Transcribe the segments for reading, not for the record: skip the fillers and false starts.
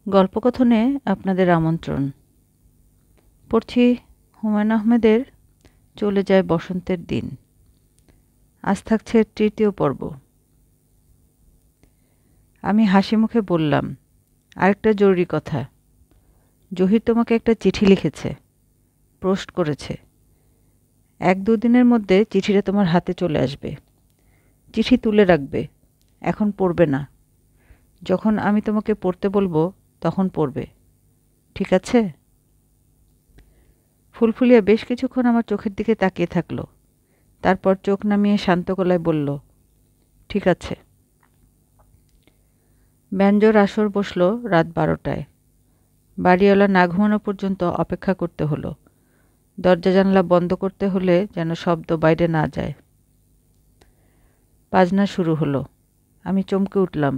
গল্পকথনে আপনাদের আমন্ত্রণ। পড়ছি হুমায়ুন আহমেদের চলে যায় বসন্তের দিন। আজ থাকছে তৃতীয় পর্ব। আমি হাসি মুখে বললাম, আরেকটা জরুরি কথা। জহির তোমাকে একটা চিঠি লিখেছে, পোস্ট করেছে। 1-2 দিনের মধ্যে চিঠিটা তোমার হাতে চলে আসবে। চিঠি তুলে রাখবে, এখন পড়বে না। যখন আমি তোমাকে পড়তে বলবো তখন পড়বে, ঠিক আছে? ফুলফুলিয়া বেশ কিছুক্ষণ আমার চোখের দিকে তাকিয়ে থাকলো। তারপর চোখ নামিয়ে শান্ত গলায় বলল, ঠিক আছে। ব্যঞ্জোর আসর বসল রাত 12টায়। বাড়িওয়ালা না ঘুমানো পর্যন্ত অপেক্ষা করতে হলো। দরজা জানলা বন্ধ করতে হলে যেন শব্দ বাইরে না যায়। বাজনা শুরু হলো। আমি চমকে উঠলাম।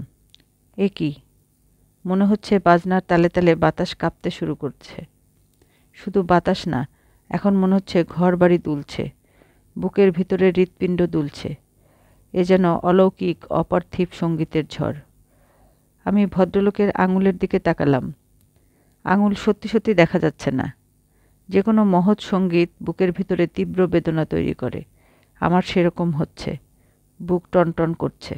এ কি? মনে হচ্ছে বাজনার তালে তালে বাতাস কাঁপতে শুরু করছে। শুধু বাতাস না, এখন মনে হচ্ছে ঘর বাড়ি দুলছে, বুকের ভিতরে হৃৎপিণ্ড দুলছে। এ যেন অলৌকিক অপার্থিব সঙ্গীতের ঝড়। আমি ভদ্রলোকের আঙুলের দিকে তাকালাম। আঙুল সত্যি সত্যি দেখা যাচ্ছে না। যে কোনো মহৎ সঙ্গীত বুকের ভিতরে তীব্র বেদনা তৈরি করে। আমার সেরকম হচ্ছে। বুক টনটন করছে।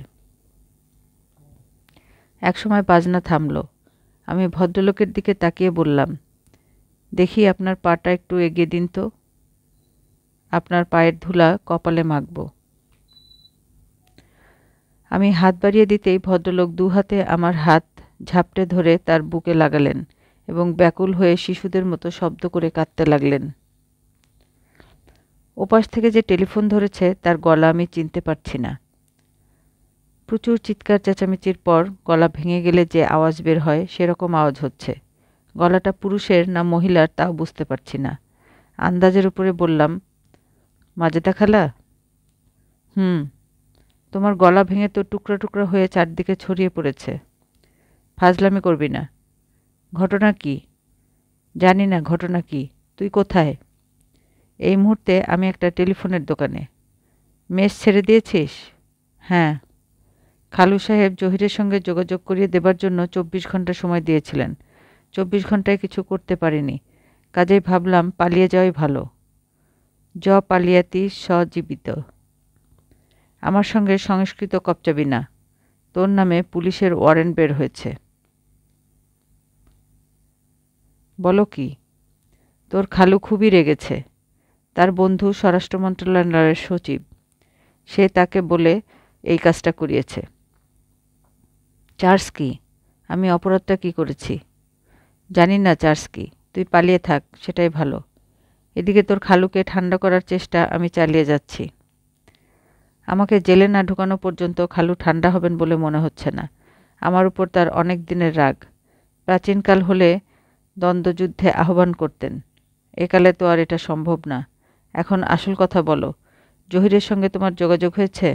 একসময় বাজনা থামল। আমি ভদ্রলোকের দিকে তাকিয়ে বললাম, দেখি আপনার পাটা একটু এগিয়ে দিন তো। আপনার পায়ের ধুলা কপালে মাখব। আমি হাত বাড়িয়ে দিতেই ভদ্রলোক 2 হাতে আমার হাত ঝাপটে ধরে তার বুকে লাগালেন এবং ব্যাকুল হয়ে শিশুদের মতো শব্দ করে কাঁদতে লাগলেন। ওপাশ থেকে যে টেলিফোন ধরেছে তার গলা আমি চিনতে পারছি না। প্রচুর চিৎকার চেঁচামেচির পর গলা ভেঙে গেলে যে আওয়াজ বের হয় সেরকম আওয়াজ হচ্ছে। গলাটা পুরুষের না মহিলার তাও বুঝতে পারছি না। আন্দাজের উপরে বললাম, মাজেদা খালা? তোমার গলা ভেঙে তো টুকরা টুকরা হয়ে চারদিকে ছড়িয়ে পড়েছে। ফাজলামি করবি না। ঘটনা কি? জানি না ঘটনা কি। তুই কোথায়? এই মুহূর্তে আমি একটা টেলিফোনের দোকানে। মেস ছেড়ে দিয়েছিস? হ্যাঁ। খালু সাহেব জহিরের সঙ্গে যোগাযোগ করিয়ে দেবার জন্য 24 ঘন্টা সময় দিয়েছিলেন। 24 ঘন্টায় কিছু করতে পারিনি। কাজেই ভাবলাম পালিয়ে যাওয়াই ভালো। পালিয়াতি সজীবিত। আমার সঙ্গে সংস্কৃত কপচাবি না। তোর নামে পুলিশের ওয়ারেন্ট বের হয়েছে। বলো কি? তোর খালু খুবই রেগেছে। তার বন্ধু স্বরাষ্ট্র মন্ত্রণালয়ের সচিব। সে তাকে বলে এই কাজটা করিয়েছে। চার্জ কি? আমি অপরাধটা কি করেছি? জানি না চার্জ কি। তুই পালিয়ে থাক, সেটাই ভালো। এদিকে তোর খালুকে ঠান্ডা করার চেষ্টা আমি চালিয়ে যাচ্ছি। আমাকে জেলে না ঢোকানো পর্যন্ত খালু ঠান্ডা হবেন বলে মনে হচ্ছে না। আমার উপর তার অনেক দিনের রাগ। প্রাচীনকাল হলে দ্বন্দ্বযুদ্ধে আহ্বান করতেন। একালে তো আর এটা সম্ভব না। এখন আসল কথা বলো। জহিরের সঙ্গে তোমার যোগাযোগ হয়েছে?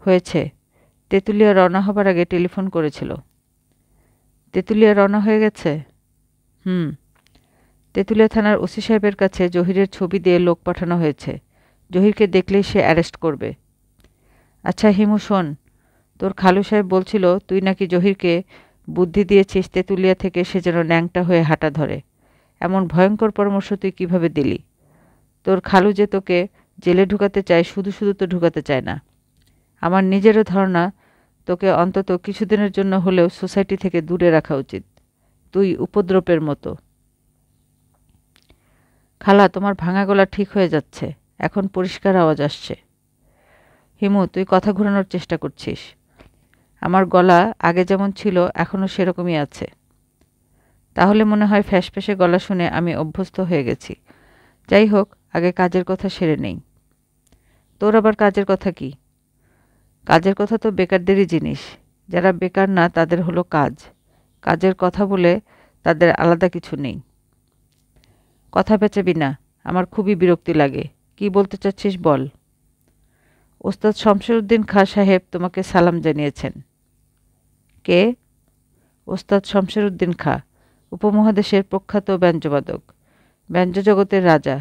হয়েছে। তেঁতুলিয়া রওনা হবার আগে টেলিফোন করেছিল। তেঁতুলিয়া রওনা হয়ে গেছে? তেঁতুলিয়া থানার ওসি সাহেবের কাছে জহিরের ছবি দিয়ে লোক পাঠানো হয়েছে। জহিরকে দেখলেই সে অ্যারেস্ট করবে। আচ্ছা হিমু, শোন। তোর খালু সাহেব বলছিল তুই নাকি জহিরকে বুদ্ধি দিয়েছিস তেঁতুলিয়া থেকে সে যেন ন্যাংটা হয়ে হাঁটা ধরে। এমন ভয়ঙ্কর পরামর্শ তুই কিভাবে দিলি? তোর খালু যে তোকে জেলে ঢুকাতে চায়, শুধু শুধু তো ঢুকাতে চায় না। আমার নিজেরও ধারণা তোকে অন্তত কিছুদিনের জন্য হলেও সোসাইটি থেকে দূরে রাখা উচিত। তুই উপদ্রবের মতো। খালা, তোমার ভাঙা গলা ঠিক হয়ে যাচ্ছে। এখন পরিষ্কার আওয়াজ আসছে। হিমু, তুই কথা ঘোরানোর চেষ্টা করছিস। আমার গলা আগে যেমন ছিল এখনও সেরকমই আছে। তাহলে মনে হয় ফ্যাসফ্যাসে গলা শুনে আমি অভ্যস্ত হয়ে গেছি। যাই হোক, আগে কাজের কথা সেরে নেই। তোর আবার কাজের কথা কি? কাজের কথা তো বেকারদেরই জিনিস। যারা বেকার না তাদের হলো কাজ। কাজের কথা বলে তাদের আলাদা কিছু নেই। কথা পেঁচাবি না। আমার খুবই বিরক্তি লাগে। কি বলতে চাচ্ছিস বল। ওস্তাদ শমশেরউদ্দিন খাঁ সাহেব তোমাকে সালাম জানিয়েছেন। কে? ওস্তাদ শমশেরউদ্দিন খাঁ, উপমহাদেশের প্রখ্যাত ব্যঞ্জবাদক, ব্যঞ্জজগতের রাজা।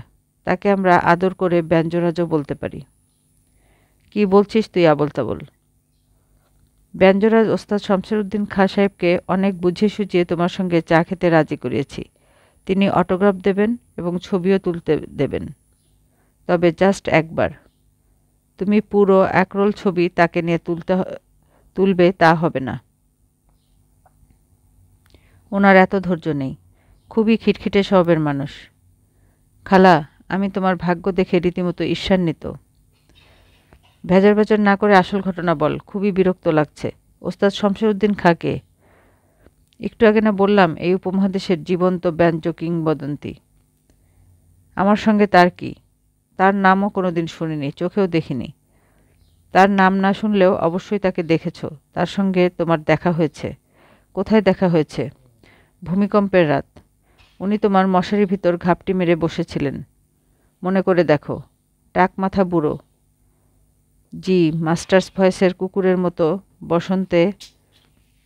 তাকে আমরা আদর করে ব্যঞ্জরাজও বলতে পারি। কি বলছিস তুই আবোল তাবোল? ব্যঞ্জরাজ ওস্তাদ শমশেরউদ্দিন খাঁ সাহেবকে অনেক বুঝিয়ে সুঝিয়ে তোমার সঙ্গে চা খেতে রাজি করিয়েছি। তিনি অটোগ্রাফ দেবেন এবং ছবিও তুলতে দেবেন। তবে জাস্ট একবার। তুমি পুরো একরোল ছবি তাকে নিয়ে তুলবে তা হবে না। ওনার এত ধৈর্য নেই। খুবই খিটখিটে স্বভাবের মানুষ। খালা, আমি তোমার ভাগ্য দেখে রীতিমতো ঈর্ষান্বিত। ভেজার ভেজার না করে আসল ঘটনা বল। খুবই বিরক্ত লাগছে। ওস্তাদ শমশেরউদ্দিন খাঁকে একটু আগে না বললাম এই উপমহাদেশের জীবন্ত ব্যঞ্জ কিংবদন্তি। আমার সঙ্গে তার কি? তার নামও কোনোদিন শুনিনি, চোখেও দেখিনি। তার নাম না শুনলেও অবশ্যই তাকে দেখেছ। তার সঙ্গে তোমার দেখা হয়েছে। কোথায় দেখা হয়েছে? ভূমিকম্পের রাত। উনি তোমার মশারির ভিতর ঘাপটি মেরে বসেছিলেন। মনে করে দেখো। টাক মাথা বুড়ো। জি, মাস্টার্স ভয়েসের কুকুরের মতো বসন্তে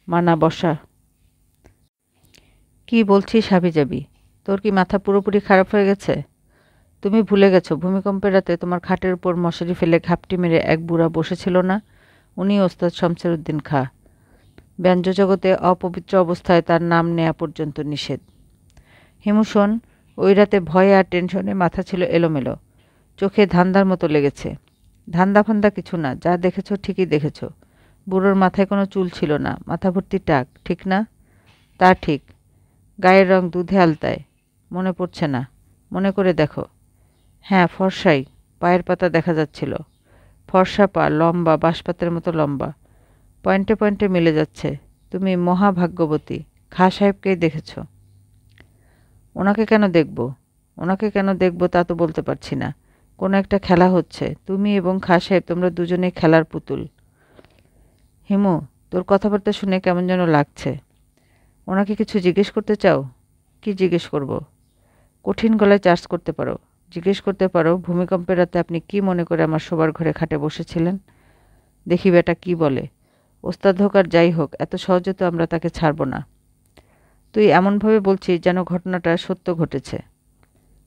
মানা বসা। কি বলছিস হাবিজাবি? তোর কি মাথা পুরোপুরি খারাপ হয়ে গেছে? তুমি ভুলে গেছো ভূমিকম্পের রাতে তোমার খাটের উপর মশারি ফেলে ঘাপটি মেরে এক বুড়া বসেছিল না? উনি ওস্তাদ শমশেরউদ্দিন খাঁ। ব্যঞ্জজগতে অপবিত্র অবস্থায় তার নাম নেয়া পর্যন্ত নিষেধ। হিমু শোন, ওই রাতে ভয়ে আর টেনশনে মাথা ছিল এলোমেলো। চোখে ধান্দার মতো লেগেছে। ধান্দা ফান্দা কিছু না, যা দেখেছ ঠিকই দেখেছ। বুড়োর মাথায় কোনো চুল ছিল না, মাথা ভর্তি টাক, ঠিক না? তা ঠিক। গায়ের রং দুধে আলতায়। মনে পড়ছে না। মনে করে দেখো। হ্যাঁ, ফর্সাই। পায়ের পাতা দেখা যাচ্ছিল। ফর্সা পা, লম্বা, বাঁশপাতের মতো লম্বা। পয়েন্টে পয়েন্টে মিলে যাচ্ছে। তুমি মহাভাগ্যবতী। খাঁ সাহেবকেই দেখেছ। ওনাকে কেন দেখব? ওনাকে কেন দেখব তা তো বলতে পারছি না। কোনো একটা খেলা হচ্ছে। তুমি এবং খাঁ সাহেব তোমরা দুজনেই খেলার পুতুল। হিমু, তোর কথাবার্তা শুনে কেমন যেন লাগছে। ওনাকে কিছু জিজ্ঞেস করতে চাও? কি জিজ্ঞেস করব? কঠিন গলায় চার্জ করতে পারো। জিজ্ঞেস করতে পারো ভূমিকম্পের রাতে আপনি কি মনে করে আমার শোবার ঘরে খাটে বসেছিলেন? দেখি বেটা কি বলে। ওস্তাদ হোক আর যাই হোক, এত সহজে তো আমরা তাকে ছাড়ব না। তুই এমনভাবে বলছিস যেন ঘটনাটা সত্য ঘটেছে।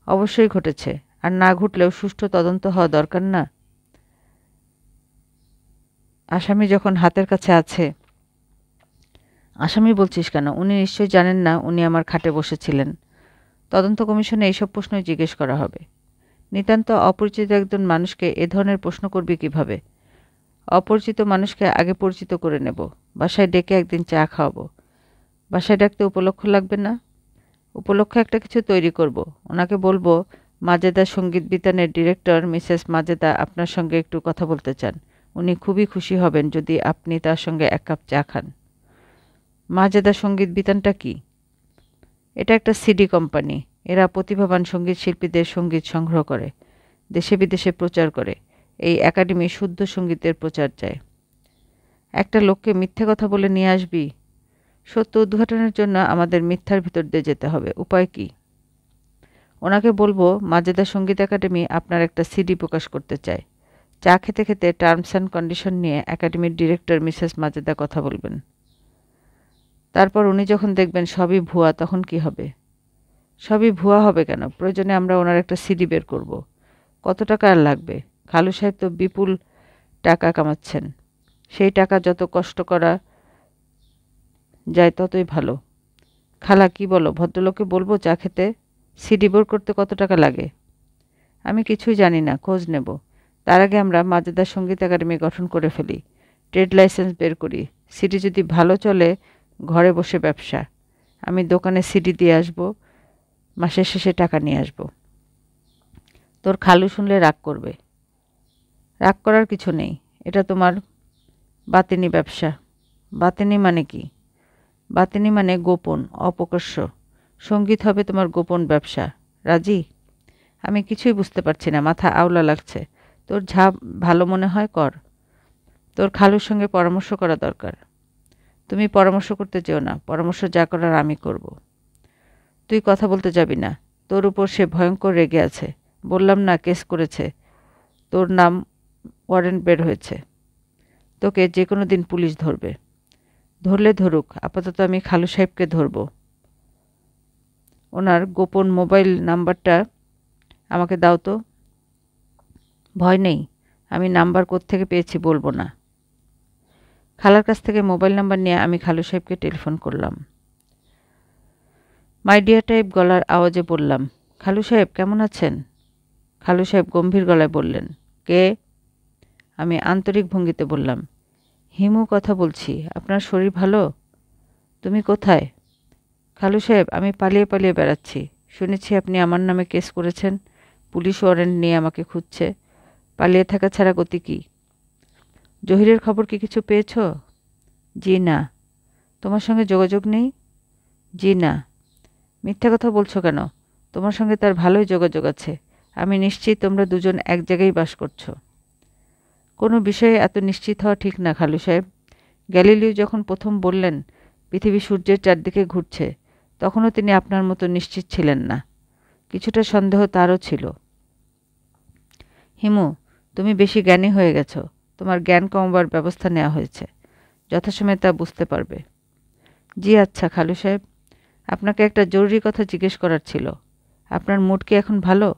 অবশ্যই ঘটেছে। আর না ঘটলেও সুষ্ঠু তদন্ত হওয়া দরকার না? আসামি যখন হাতের কাছে আছে। আসামি বলছিস কেন? উনি নিশ্চয়ই জানেন না উনি আমার খাটে বসেছিলেন। তদন্ত কমিশনে এইসব প্রশ্নই জিজ্ঞেস করা হবে। নিতান্ত অপরিচিত একজন মানুষকে এ ধরনের প্রশ্ন করবি কিভাবে? অপরিচিত মানুষকে আগে পরিচিত করে নেব। বাসায় ডেকে একদিন চা খাওয়াবো। বাসায় ডাকতে উপলক্ষ লাগবে না? উপলক্ষ একটা কিছু তৈরি করব। ওনাকে বলবো মাজেদা সঙ্গীত বিতানের ডিরেক্টর মিসেস মাজেদা আপনার সঙ্গে একটু কথা বলতে চান। উনি খুবই খুশি হবেন যদি আপনি তার সঙ্গে এক কাপ চা খান। মাজেদা সঙ্গীত বিতানটা কি? এটা একটা সিডি কোম্পানি। এরা প্রতিভাবান সঙ্গীত শিল্পীদের সঙ্গীত সংগ্রহ করে, দেশে বিদেশে প্রচার করে। এই একাডেমি শুদ্ধ সঙ্গীতের প্রচার চায়। একটা লোককে মিথ্যে কথা বলে নিয়ে আসবি? সত্য উদ্ঘাটনের জন্য আমাদের মিথ্যার ভিতর দিয়ে যেতে হবে। উপায় কি? ওনাকে বলবো মাজেদা সঙ্গীত একাডেমি আপনার একটা সিডি প্রকাশ করতে চায়। চা খেতে খেতে টার্মস অ্যান্ড কন্ডিশন নিয়ে একাডেমির ডিরেক্টর মিসেস মাজেদা কথা বলবেন। তারপর উনি যখন দেখবেন সবই ভুয়া, তখন কি হবে? সবই ভুয়া হবে কেন? প্রয়োজনে আমরা ওনার একটা সিডি বের করব। কত টাকা আর লাগবে? খালু সাহেব তো বিপুল টাকা কামাচ্ছেন। সেই টাকা যত কষ্ট করা যায় ততই ভালো। খালা কি বলো? ভদ্রলোককে বলবো চা খেতে? সিডি বের করতে কত টাকা লাগে? আমি কিছুই জানি না, খোঁজ নেব। তার আগে আমরা মাজেদা সঙ্গীত একাডেমি গঠন করে ফেলি। ট্রেড লাইসেন্স বের করি। সিডি যদি ভালো চলে, ঘরে বসে ব্যবসা। আমি দোকানে সিডি দিয়ে আসব, মাসের শেষে টাকা নিয়ে আসব। তোর খালু শুনলে রাগ করবে। রাগ করার কিছু নেই। এটা তোমার বাতিনি ব্যবসা। বাতিনি মানে কি? বাতিনি মানে গোপন, অপ্রকাশ্য। সঙ্গীত হবে তোমার গোপন ব্যবসা। রাজি? আমি কিছুই বুঝতে পারছি না, মাথা আওলা লাগছে। তোর যা ভালো মনে হয় কর। তোর খালুর সঙ্গে পরামর্শ করা দরকার। তুমি পরামর্শ করতে চেও না, পরামর্শ যা করার আমি করব। তুই কথা বলতে যাবি না। তোর উপর সে ভয়ঙ্কর রেগে আছে। বললাম না কেস করেছে। তোর নাম ওয়ারেন্ট বের হয়েছে। তোকে যে কোনো দিন পুলিশ ধরবে। ধরলে ধরুক, আপাতত আমি খালু সাহেবকে ধরব। ওনার গোপন মোবাইল নাম্বারটা আমাকে দাও তো। ভয় নেই, আমি নাম্বার কোত্থেকে পেয়েছি বলবো না। খালার কাছ থেকে মোবাইল নাম্বার নিয়ে আমি খালু সাহেবকে টেলিফোন করলাম। মাই ডিয়ার টাইপ গলার আওয়াজে বললাম, খালু সাহেব কেমন আছেন? খালু সাহেব গম্ভীর গলায় বললেন, কে? আমি আন্তরিক ভঙ্গিতে বললাম, হিমু কথা বলছি। আপনার শরীর ভালো? তুমি কোথায়? খালু সাহেব, আমি পালিয়ে পালিয়ে বেড়াচ্ছি। শুনেছি আপনি আমার নামে কেস করেছেন। পুলিশ ওয়ারেন্ট নিয়ে আমাকে খুঁজছে। পালিয়ে থাকা ছাড়া গতি কী? জহিরের খবর কি কিছু পেয়েছ? জি না। তোমার সঙ্গে যোগাযোগ নেই? জি না। মিথ্যা কথা বলছো কেন? তোমার সঙ্গে তার ভালোই যোগাযোগ আছে। আমি নিশ্চিত তোমরা দুজন এক জায়গায় বাস করছো। কোনো বিষয়ে এত নিশ্চিত হওয়া ঠিক না খালু সাহেব। গ্যালিলিও যখন প্রথম বললেন পৃথিবী সূর্যের চারদিকে ঘুরছে, তখনও তিনি আপনার মতো নিশ্চিত ছিলেন না। কিছুটা সন্দেহ তারও ছিল। হিমু, তুমি বেশি জ্ঞানী হয়ে গেছো। তোমার জ্ঞান কমবার ব্যবস্থা নেওয়া হয়েছে। যথাসময়ে তা বুঝতে পারবে। জি আচ্ছা খালু সাহেব, আপনাকে একটা জরুরি কথা জিজ্ঞেস করার ছিল। আপনার মুড কি এখন ভালো?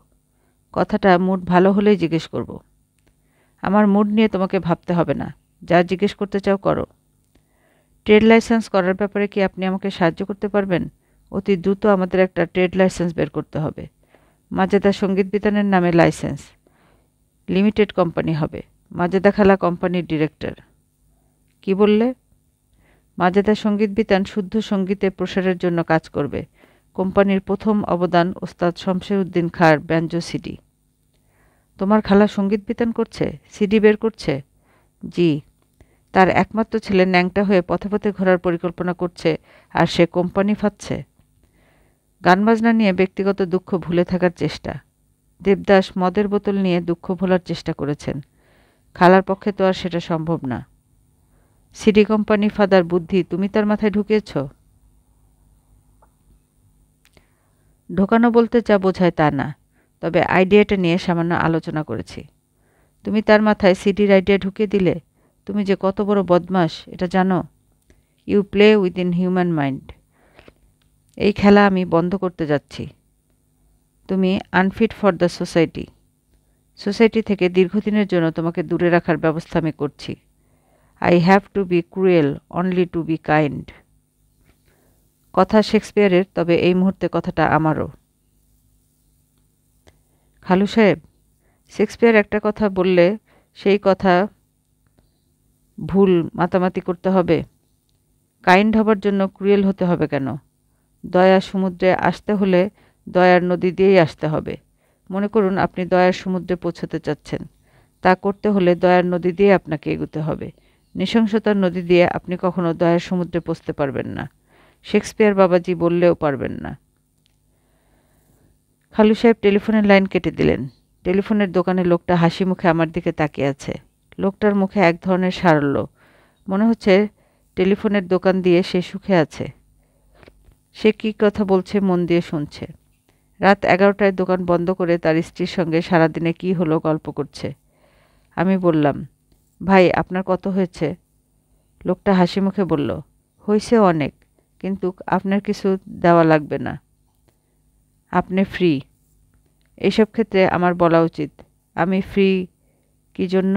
কথাটা মুড ভালো হলেই জিজ্ঞেস করব। আমার মুড নিয়ে তোমাকে ভাবতে হবে না। যা জিজ্ঞেস করতে চাও করো। ট্রেড লাইসেন্স করার ব্যাপারে কি আপনি আমাকে সাহায্য করতে পারবেন? অতি দ্রুত আমাদের একটা ট্রেড লাইসেন্স বের করতে হবে। মাজেদা সঙ্গীত বিতানের নামে লাইসেন্স। লিমিটেড কোম্পানি হবে। মাজেদা খালা কোম্পানির ডিরেক্টর। কি বললে? মাজেদা সঙ্গীত বিতান শুদ্ধ সঙ্গীতে প্রসারের জন্য কাজ করবে। কোম্পানির প্রথম অবদান ওস্তাদ শমশের উদ্দিন খাঁর ব্যাঞ্জো সিডি। তোমার খালা সঙ্গীত বিতান করছে? সিডি বের করছে? জি। তার একমাত্র ছেলে ন্যাংটা হয়ে পথে পথে ঘোরার পরিকল্পনা করছে, আর সে কোম্পানি ফাচ্ছে। গানবাজনা নিয়ে ব্যক্তিগত দুঃখ ভুলে থাকার চেষ্টা। দেবদাস মদের বোতল নিয়ে দুঃখ ভোলার চেষ্টা করেছেন। খালার পক্ষে তো আর সেটা সম্ভব না। সিডি কোম্পানি ফাদার বুদ্ধি তুমি তার মাথায় ঢুকিয়েছ? ঢোকানো বলতে যা বোঝায় তা না, তবে আইডিয়াটা নিয়ে সামান্য আলোচনা করেছি। তুমি তার মাথায় সিডির আইডিয়া ঢুকিয়ে দিলে? তুমি যে কত বড় বদমাস এটা জানো? You play within human mind. এই খেলা আমি বন্ধ করতে যাচ্ছি। তুমি unfit for the society. Society থেকে দীর্ঘদিনের জন্য তোমাকে দূরে রাখার ব্যবস্থা আমি করছি। I have to be cruel only to be kind. কথা শেক্সপিয়ারের, তবে এই মুহূর্তে কথাটা আমারও। খালু সাহেব, শেক্সপিয়ার একটা কথা বললে সেই কথা ভুল মাতামাতি করতে হবে? কাইন্ড হবার জন্য ক্রুয়েল হতে হবে কেন? দয়া সমুদ্রে আসতে হলে দয়ার নদী দিয়েই আসতে হবে। মনে করুন আপনি দয়ার সমুদ্রে পৌঁছতে চাচ্ছেন। তা করতে হলে দয়ার নদী দিয়ে আপনাকে এগোতে হবে। নৃশংসতার নদী দিয়ে আপনি কখনো দয়ার সমুদ্রে পৌঁছতে পারবেন না। শেক্সপিয়ার বাবাজি বললেও পারবেন না। খালু সাহেব টেলিফোনের লাইন কেটে দিলেন। টেলিফোনের দোকানে লোকটা হাসি মুখে আমার দিকে তাকিয়ে আছে। লোকটার মুখে এক ধরনের সারল্য। মনে হচ্ছে টেলিফোনের দোকান দিয়ে সে সুখে আছে। সে কী কথা বলছে মন দিয়ে শুনছে। রাত 11টায় দোকান বন্ধ করে তার স্ত্রীর সঙ্গে সারাদিনে কী হলো গল্প করছে। আমি বললাম, ভাই আপনার কত হয়েছে? লোকটা হাসি মুখে বলল, হয়েছে অনেক, কিন্তু আপনার কিছু দেওয়া লাগবে না। আপনি ফ্রি। এইসব ক্ষেত্রে আমার বলা উচিত, আমি ফ্রি কী জন্য?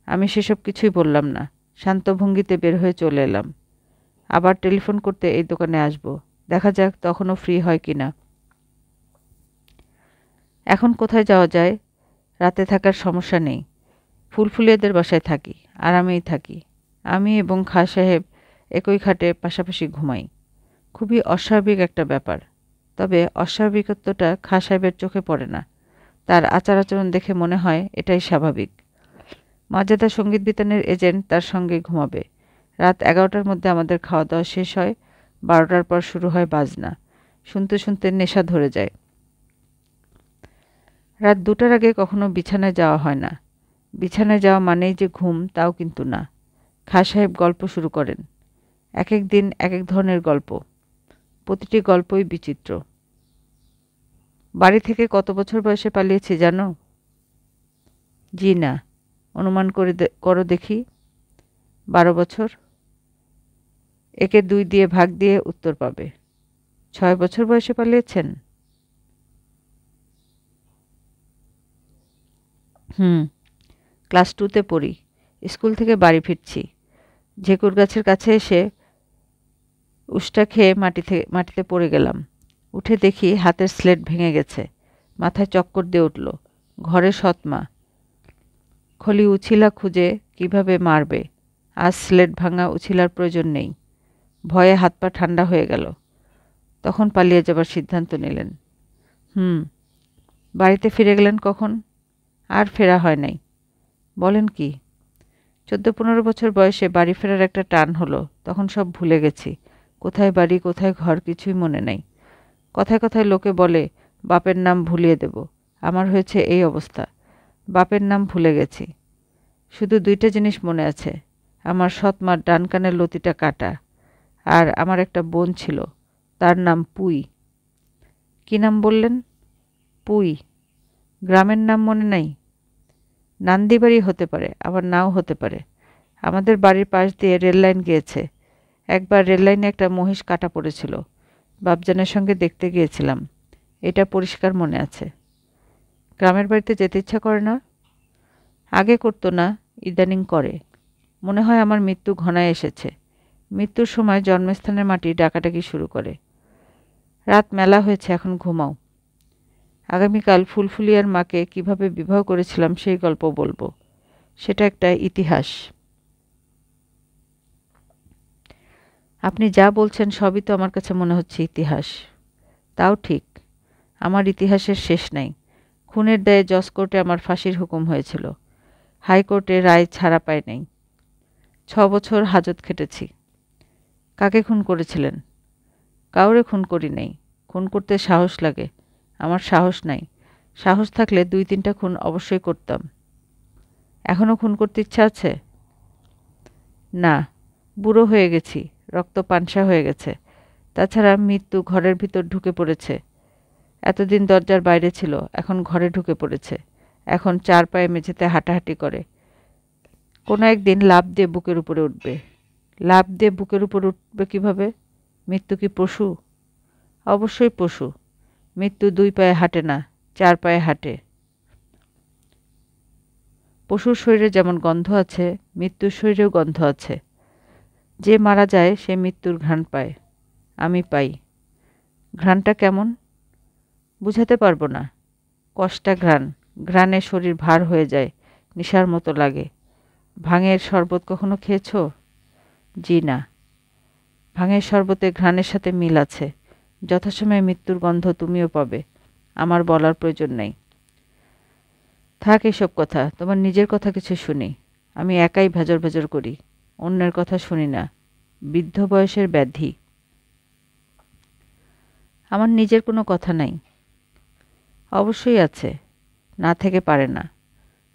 আমি সেসব কিছুই বললাম না। শান্ত ভঙ্গিতে বের হয়ে চলে এলাম। আবার টেলিফোন করতে এই দোকানে আসব। দেখা যাক তখনও ফ্রি হয় কি না। এখন কোথায় যাওয়া যায়? রাতে থাকার সমস্যা নেই। ফুলফুলিয়াদের বাসায় থাকি, আরামেই থাকি। আমি এবং খাঁ সাহেব একই খাটে পাশাপাশি ঘুমাই। খুবই অস্বাভাবিক একটা ব্যাপার। তবে অস্বাভাবিকত্বটা খাঁ সাহেবের চোখে পড়ে না। তার আচার আচরণ দেখে মনে হয় এটাই স্বাভাবিক। মাজেদা সঙ্গীত বিতানের এজেন্ট তার সঙ্গে ঘুমাবে। রাত 11টার মধ্যে আমাদের খাওয়া দাওয়া শেষ হয়। 12টার পর শুরু হয় বাজনা। শুনতে শুনতে নেশা ধরে যায়। রাত 2টার আগে কখনো বিছানায় যাওয়া হয় না। বিছানায় যাওয়া মানেই যে ঘুম, তাও কিন্তু না। খাঁ সাহেব গল্প শুরু করেন। এক এক দিন এক এক ধরনের গল্প। প্রতিটি গল্পই বিচিত্র। বাড়ি থেকে কত বছর বয়সে পালিয়েছি জানো? জি না। অনুমান করো দেখি। 12 বছর। একে 2 দিয়ে ভাগ দিয়ে উত্তর পাবে। 6 বছর বয়সে পালিয়েছেন? ক্লাস 2তে পড়ি। স্কুল থেকে বাড়ি ফিরছি। ঝেকুর গাছের কাছে এসে উষ্টা খেয়ে মাটিতে পড়ে গেলাম। উঠে দেখি হাতের স্লেট ভেঙে গেছে। মাথায় চক্কর দিয়ে উঠল। ঘরে সৎমা। খলি উছিলা খুঁজে কিভাবে মারবে। আজ স্লেট ভাঙা উছিলার প্রয়োজন নেই। ভয়ে হাত পা ঠান্ডা হয়ে গেল। তখন পালিয়ে যাবার সিদ্ধান্ত নিলেন। বাড়িতে ফিরে গেলেন কখন? আর ফেরা হয় নাই। বলেন কি? 14-15 বছর বয়সে বাড়ি ফেরার একটা টান হলো। তখন সব ভুলে গেছি। কোথায় বাড়ি কোথায় ঘর কিছুই মনে নেই। কথায় কথায় লোকে বলে বাপের নাম ভুলিয়ে দেব। আমার হয়েছে এই অবস্থা। বাপের নাম ভুলে গেছি। শুধু 2টা জিনিস মনে আছে। আমার সৎ মার ডান কানের লতিটা কাটা। আর আমার একটা বোন ছিল, তার নাম পুই। কি নাম বললেন? পুই। গ্রামের নাম মনে নাই? নান্দিবাড়ি হতে পারে, আবার নাও হতে পারে। আমাদের বাড়ির পাশ দিয়ে রেললাইন গিয়েছে। একবার রেললাইনে একটা মহিষ কাটা পড়েছিল। বাপজানের সঙ্গে দেখতে গিয়েছিলাম। এটা পরিষ্কার মনে আছে। গ্রামের বাড়িতে যেতে ইচ্ছা করে না? আগে করতো না, ইদানিং করে। মনে হয় আমার মৃত্যু ঘনায় এসেছে। মৃত্যুর সময় জন্মস্থানের মাটি ডাকাডাকি শুরু করে। রাত মেলা হয়েছে, এখন ঘুমাও। আগামীকাল ফুলফুলিয়ার মাকে কিভাবে বিবাহ করেছিলাম সেই গল্প বলবো। সেটা একটা ইতিহাস। আপনি যা বলছেন সবই তো আমার কাছে মনে হচ্ছে ইতিহাস। তাও ঠিক, আমার ইতিহাসের শেষ নাই। খুনের দায়ে জজ কোর্টে আমার ফাঁসির হুকুম হয়েছিল। হাইকোর্টে রায় ছাড়া পায় নাই। 6 বছর হাজত খেটেছি। কাকে খুন করেছিলেন? কাউরে খুন করি নাই। খুন করতে সাহস লাগে। আমার সাহস নাই। সাহস থাকলে 2-3টা খুন অবশ্যই করতাম। এখনও খুন করতে ইচ্ছা আছে? না, বুড়ো হয়ে গেছি, রক্ত পানসা হয়ে গেছে। তাছাড়া মৃত্যু ঘরের ভিতর ঢুকে পড়েছে। এতদিন দরজার বাইরে ছিল, এখন ঘরে ঢুকে পড়েছে। এখন 4 পায়ে মেঝেতে হাঁটাহাঁটি করে। কোনো একদিন লাফ দিয়ে বুকের উপরে উঠবে। লাফ দিয়ে বুকের উপর উঠবে কিভাবে? মৃত্যু কি পশু? অবশ্যই পশু। মৃত্যু 2 পায়ে হাঁটে না, 4 পায়ে হাঁটে। পশুর শরীরে যেমন গন্ধ আছে, মৃত্যুর শরীরেও গন্ধ আছে। যে মারা যায় সে মৃত্যুর ঘ্রাণ পায়। আমি পাই। ঘ্রাণটা কেমন? বুঝাতে পারবো না। কষ্টা ঘ্রাণ। ঘ্রাণে শরীর ভার হয়ে যায়, নেশার মতো লাগে। ভাঙের শরবত কখনো খেয়েছ? জি না। ভাঙের শরবতে ঘ্রাণের সাথে মিল আছে। যথাসময়ে মৃত্যুর গন্ধ তুমিও পাবে। আমার বলার প্রয়োজন নেই। থাক এসব কথা, তোমার নিজের কথা কিছু শুনি। আমি একাই ভেজর ভেজর করি, অন্যের কথা শুনি না। বৃদ্ধ বয়সের ব্যাধি। আমার নিজের কোনো কথা নাই। অবশ্যই আছে, না থেকে পারে না।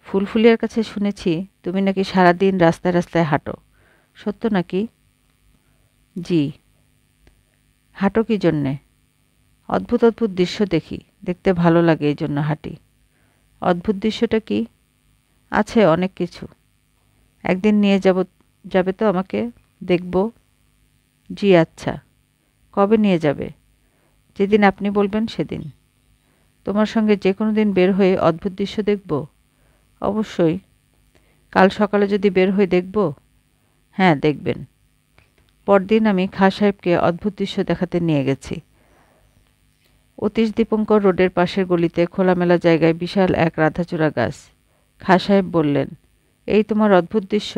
ফুলফুলিয়ার কাছে শুনেছি তুমি নাকি সারাদিন রাস্তায় রাস্তায় হাঁটো। সত্য নাকি? জি। হাঁটো কী জন্যে? অদ্ভুত অদ্ভুত দৃশ্য দেখি, দেখতে ভালো লাগে এই জন্য হাঁটি। অদ্ভুত দৃশ্যটা কি? আছে অনেক কিছু। একদিন নিয়ে যাবে তো আমাকে? দেখব। জি আচ্ছা। কবে নিয়ে যাবে? যেদিন আপনি বলবেন সেদিন। তোমার সঙ্গে যে কোনো দিন বের হয়ে অদ্ভুত দৃশ্য দেখব? অবশ্যই। কাল সকালে যদি বের হয়ে দেখব? হ্যাঁ, দেখবেন। পরদিন আমি খাঁ সাহেবকে অদ্ভুত দৃশ্য দেখাতে নিয়ে গেছি। অতীশ দীপঙ্কর রোডের পাশের গলিতে খোলামেলা জায়গায় বিশাল এক রাধাচূড়া গাছ। খাঁ সাহেব বললেন, এই তোমার অদ্ভুত দৃশ্য?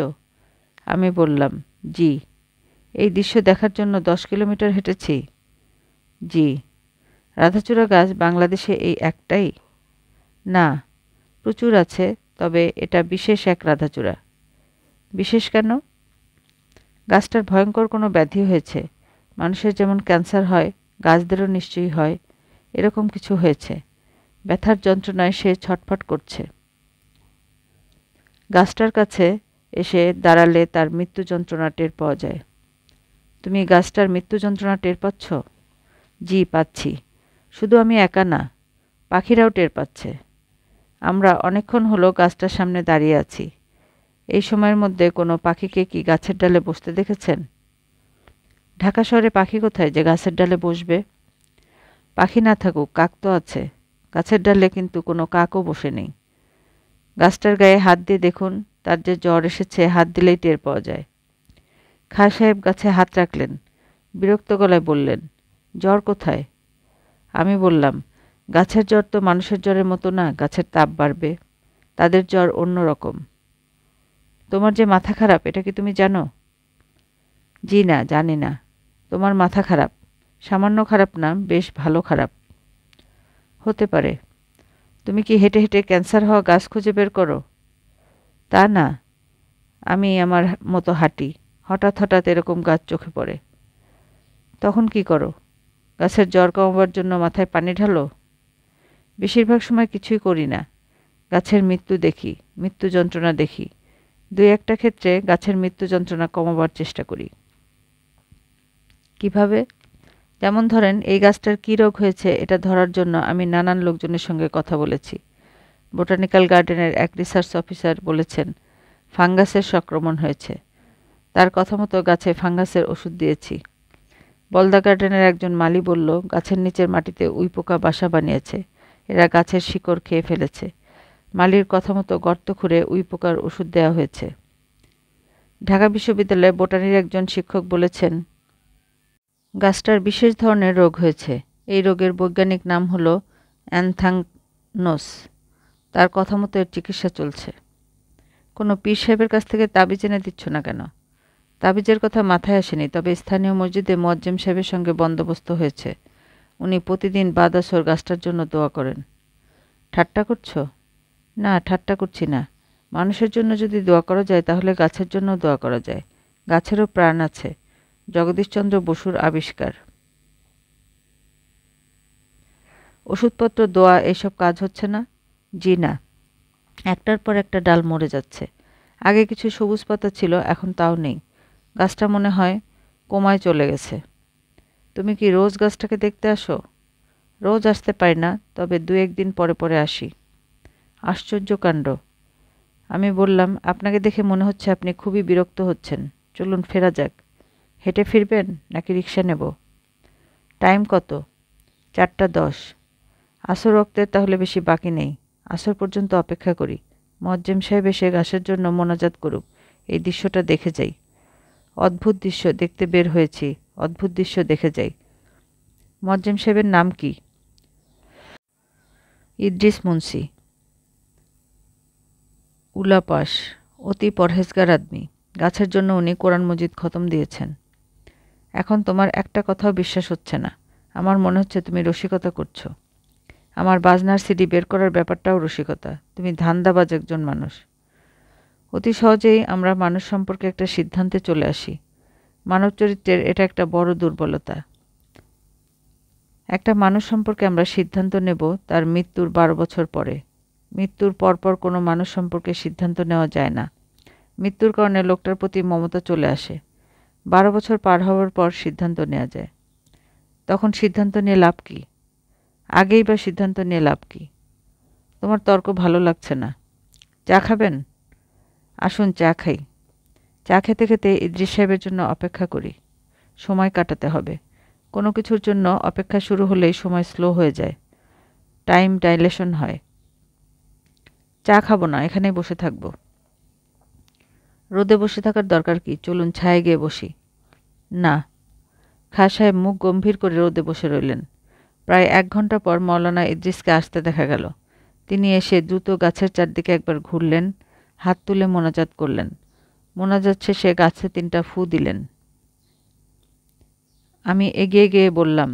আমি বললাম, জি। এই দৃশ্য দেখার জন্য 10 কিলোমিটার হেঁটেছি। জি। রাধাচূড়া গাছ বাংলাদেশে এই একটাই? না, প্রচুর আছে, তবে এটা বিশেষ এক রাধাচূড়া। বিশেষ কেন? গাছটার ভয়ঙ্কর কোনো ব্যাধি হয়েছে। মানুষের যেমন ক্যান্সার হয়, গাছদেরও নিশ্চয়ই হয়। এরকম কিছু হয়েছে। ব্যথার যন্ত্রণায় সে ছটফট করছে। গাছটার কাছে এসে দাঁড়ালে তার মৃত্যু যন্ত্রণা টের পাওয়া যায়। তুমি গাছটার মৃত্যু যন্ত্রণা টের পাচ্ছ? জি, পাচ্ছি। শুধু আমি একা না, পাখিরাও টের পাচ্ছে। আমরা অনেকক্ষণ হলো গাছটার সামনে দাঁড়িয়ে আছি। এই সময়ের মধ্যে কোনো পাখিকে কি গাছের ডালে বসতে দেখেছেন? ঢাকা শহরে পাখি কোথায় যে গাছের ডালে বসবে? পাখি না থাকুক, কাক তো আছে। গাছের ডালে কিন্তু কোনো কাকও বসে নেই। গাছটার গায়ে হাত দিয়ে দেখুন, তার যে জ্বর এসেছে হাত দিলেই টের পাওয়া যায়। খাঁ সাহেব গাছে হাত রাখলেন, বিরক্ত গলায় বললেন, জ্বর কোথায়? আমি বললাম, গাছের জ্বর তো মানুষের জ্বরের মতো না, গাছের তাপ বাড়বে, তাদের জ্বর অন্য রকম। তোমার যে মাথা খারাপ এটা কি তুমি জানো? জি না, জানি না। তোমার মাথা খারাপ? সামান্য খারাপ না, বেশ ভালো খারাপ। হতে পারে। তুমি কি হেঁটে হেঁটে ক্যান্সার হওয়া গাছ খুঁজে বের করো? তা না, আমি আমার মতো হাঁটি, হঠাৎ হঠাৎ এরকম গাছ চোখে পড়ে। তখন কি করো? গাছের জ্বর কমাবার জন্য মাথায় পানি ঢালো? বেশিরভাগ সময় কিছুই করি না। গাছের মৃত্যু দেখি, মৃত্যু যন্ত্রণা দেখি, দুই একটা ক্ষেত্রে গাছের মৃত্যু যন্ত্রণা কমাবার চেষ্টা করি। কিভাবে? যেমন ধরেন, এই গাছটার কী রোগ হয়েছে এটা ধরার জন্য আমি নানান লোকজনের সঙ্গে কথা বলেছি। বোটানিক্যাল গার্ডেনের এক রিসার্চ অফিসার বলেছেন ফাঙ্গাসের সংক্রমণ হয়েছে। তার কথা মতো গাছে ফাঙ্গাসের ওষুধ দিয়েছি। বলদা গার্ডেনের একজন মালি বলল, গাছের নিচের মাটিতে উইপোকা বাসা বানিয়েছে, এরা গাছের শিকড় খেয়ে ফেলেছে। মালির কথা মতো গর্ত খুঁড়ে উইপোকার ওষুধ দেওয়া হয়েছে। ঢাকা বিশ্ববিদ্যালয়ে বোটানির একজন শিক্ষক বলেছেন, গাছটার বিশেষ ধরনের রোগ হয়েছে। এই রোগের বৈজ্ঞানিক নাম হলো অ্যানথ্রাকনোস। তার কথা মতো এর চিকিৎসা চলছে। কোনো পীর সাহেবের কাছ থেকে তাবিজ এনে দিচ্ছ না কেন? তাবিজের কথা মাথায় আসেনি, তবে স্থানীয় মসজিদে মুয়াজ্জেম সাহেবের সঙ্গে বন্দোবস্ত হয়েছে। উনি প্রতিদিন বাদ আসর গাছটার জন্য দোয়া করেন। ঠাট্টা করছো? না, ঠাট্টা করছি না। মানুষের জন্য যদি দোয়া করা যায় তাহলে গাছের জন্য দোয়া করা যায়। গাছেরও প্রাণ আছে, জগদীশচন্দ্র বসুর আবিষ্কার। ওষুধপত্র, দোয়া, এসব কাজ হচ্ছে না? জি না, একটার পর একটা ডাল মরে যাচ্ছে। আগে কিছু সবুজ পাতা ছিল, এখন তাও নেই। গাছটা মনে হয় কোমায় চলে গেছে। তুমি কি রোজ গাছটাকে দেখতে আসো? রোজ আসতে পারি না, তবে দু একদিন পরে পরে আসি। আশ্চর্য কাণ্ড। আমি বললাম, আপনাকে দেখে মনে হচ্ছে আপনি খুবই বিরক্ত হচ্ছেন। চলুন ফেরা যাক। হেঁটে ফিরবেন নাকি রিক্সা নেব? টাইম কত? 4:10। আসর ওয়াক্তের তাহলে বেশি বাকি নেই। আসর পর্যন্ত অপেক্ষা করি। মুয়াজ্জেম সাহেব এসে গাছের জন্য মোনাজাত করুক, এই দৃশ্যটা দেখে যাই। অদ্ভুত দৃশ্য দেখতে বের হয়েছি, অদ্ভুত দৃশ্য দেখে যাই। মুয়াজ্জেম সাহেবের নাম কি? ইদ্রিস মুন্সি। উলাপাস, অতি পরহেজগার আদমি। গাছের জন্য উনি কোরআন মজিদ খতম দিয়েছেন। এখন তোমার একটা কথাও বিশ্বাস হচ্ছে না। আমার মনে হচ্ছে তুমি রসিকতা করছো। আমার বাজনার সিডি বের করার ব্যাপারটাও রসিকতা। তুমি ধান্দাবাজ একজন মানুষ। অতি সহজেই আমরা মানুষ সম্পর্কে একটা সিদ্ধান্তে চলে আসি। মানব চরিত্রের এটা একটা বড় দুর্বলতা। একটা মানুষ সম্পর্কে আমরা সিদ্ধান্ত নেব তার মৃত্যুর 12 বছর পরে। মৃত্যুর পরপর কোনো মানুষ সম্পর্কে সিদ্ধান্ত নেওয়া যায় না। মৃত্যুর কারণে লোকটার প্রতি মমতা চলে আসে। 12 বছর পার হওয়ার পর সিদ্ধান্ত নেওয়া যায়। তখন সিদ্ধান্ত নিয়ে লাভ কী? আগেই বা সিদ্ধান্ত নিয়ে লাভ কী? তোমার তর্ক ভালো লাগছে না। চা খাবেন? আসুন চা খাই। চা খেতে খেতে ইদ্রিস সাহেবের জন্য অপেক্ষা করি। সময় কাটাতে হবে। কোনো কিছুর জন্য অপেক্ষা শুরু হলেই সময় স্লো হয়ে যায়, টাইম ডাইলেশন হয়। চা খাবো না, এখানেই বসে থাকব। রোদে বসে থাকার দরকার কি? চলুন ছায়ে গিয়ে বসি। না। খাঁ সাহেব মুখ গম্ভীর করে রোদে বসে রইলেন। প্রায় 1 ঘন্টা পর মৌলানা ইদ্রিসকে আসতে দেখা গেল। তিনি এসে দ্রুত গাছের চারদিকে একবার ঘুরলেন, হাত তুলে মোনাজাত করলেন। মোনাজাত শেষে গাছে 3টা ফু দিলেন। আমি এগিয়ে গিয়ে বললাম,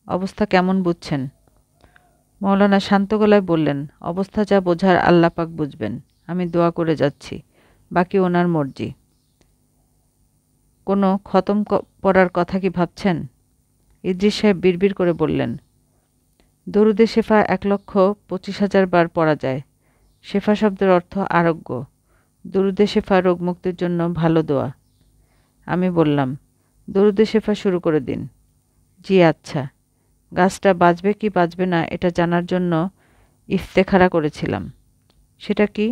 অবস্থা কেমন বুঝছেন? মৌলানা শান্ত গলায় বললেন, অবস্থা যা বোঝার আল্লাহ পাক বুঝবেন। আমি দোয়া করে যাচ্ছি, বাকি ওনার মর্জি। কোনো খতম পড়ার কথা কি ভাবছেন? ইদ্রিস সাহেব বিড়বিড় করে বললেন, দরুদে শেফা 1,25,000 বার পড়া যায়। শেফা শব্দের অর্থ আরোগ্য। দরুদে শেফা রোগ মুক্তির জন্য ভালো দোয়া। আমি বললাম, দরুদে শেফা শুরু করে দিন। জি আচ্ছা। গাছটা বাঁচবে কি বাঁচবে না এটা জানার জন্য ইফতেখারা করেছিলাম। সেটা কি?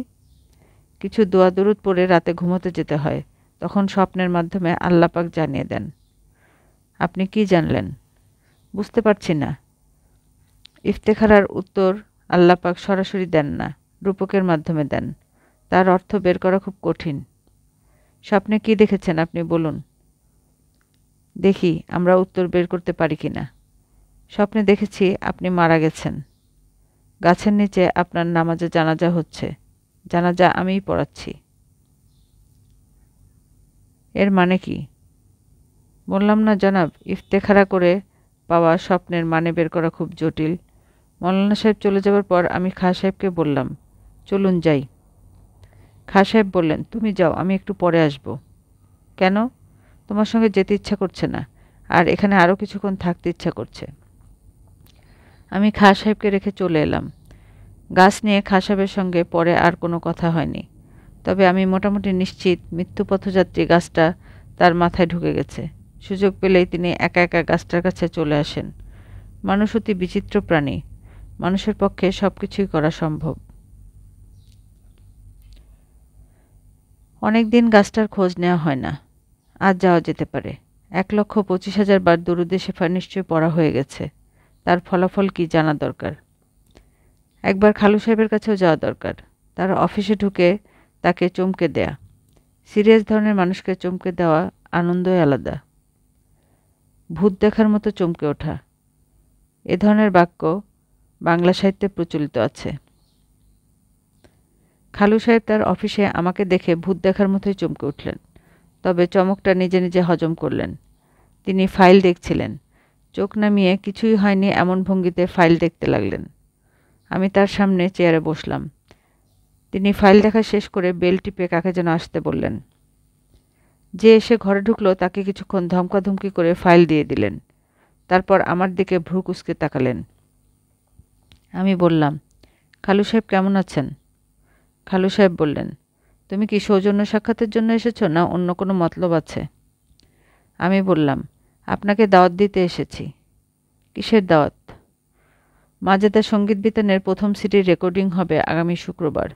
কিছু দোয়া দরুদ পড়ে রাতে ঘুমোতে যেতে হয়, তখন স্বপ্নের মাধ্যমে আল্লাহ পাক জানিয়ে দেন। আপনি কি জানলেন? বুঝতে পারছি না। ইফতেখারার উত্তর আল্লাহ পাক সরাসরি দেন না, রূপকের মাধ্যমে দেন। তার অর্থ বের করা খুব কঠিন। স্বপ্নে কি দেখেছেন আপনি বলুন। দেখি আমরা উত্তর বের করতে পারি কি না। স্বপ্নে দেখেছি আপনি মারা গেছেন। গাছের নিচে আপনার নামাজে জানাজা হচ্ছে। জানাজা আমিই পড়াচ্ছি। এর মানে কি? বললাম না জনাব, ইফতেখারা করে পাওয়া স্বপ্নের মানে বের করা খুব জটিল। মৌলানা সাহেব চলে যাবার পর আমি খাঁ সাহেবকে বললাম, চলুন যাই। খাঁ সাহেব বললেন, তুমি যাও, আমি একটু পরে আসব। কেন? তোমার সঙ্গে যেতে ইচ্ছা করছে না, আর এখানে আরও কিছুক্ষণ থাকতে ইচ্ছা করছে। আমি খাঁ সাহেবকে রেখে চলে এলাম। গাছ নিয়ে খাঁ সাহেবের সঙ্গে পরে আর কোনো কথা হয়নি। তবে আমি মোটামুটি নিশ্চিত মৃত্যুপথযাত্রী গাছটা তার মাথায় ঢুকে গেছে। সুযোগ পেলেই তিনি একা একা গাছটার কাছে চলে আসেন। মানুষ অতি বিচিত্র প্রাণী। মানুষের পক্ষে সব কিছুই করা সম্ভব। অনেক দিন গাছটার খোঁজ নেওয়া হয় না। আজ যাওয়া যেতে পারে। 1,25,000 বার দরুদে শেফা নিশ্চয় পড়া হয়ে গেছে। তার ফলাফল কি জানা দরকার। একবার খালু সাহেবের কাছেও যাওয়া দরকার। তার অফিসে ঢুকে তাকে চমকে দেয়া। সিরিয়াস ধরনের মানুষকে চমকে দেওয়া আনন্দই আলাদা। ভূত দেখার মতো চমকে ওঠা, এ ধরনের বাক্য বাংলা সাহিত্যে প্রচলিত আছে। খালু সাহেব তার অফিসে আমাকে দেখে ভূত দেখার মতোই চমকে উঠলেন। তবে চমকটা নিজে নিজে হজম করলেন। তিনি ফাইল দেখছিলেন। চোখ নামিয়ে কিছুই হয়নি এমন ভঙ্গিতে ফাইল দেখতে লাগলেন। আমি তার সামনে চেয়ারে বসলাম। তিনি ফাইল দেখা শেষ করে বেল টিপে কাকে যেন আসতে বললেন। যে এসে ঘরে ঢুকলো তাকে কিছুক্ষণ ধমকাধমকি করে ফাইল দিয়ে দিলেন। তারপর আমার দিকে ভ্রু কুঁচকে তাকালেন। আমি বললাম, খালু সাহেব কেমন আছেন? খালু সাহেব বললেন, তুমি কি সৌজন্য সাক্ষাতের জন্য এসেছো না অন্য কোনো মতলব আছে? আমি বললাম, আপনাকে দাওয়াত দিতে এসেছি। কিসের দাওয়াত? মাজেদা সঙ্গীত বিতানের প্রথম সিডির রেকর্ডিং হবে আগামী শুক্রবার।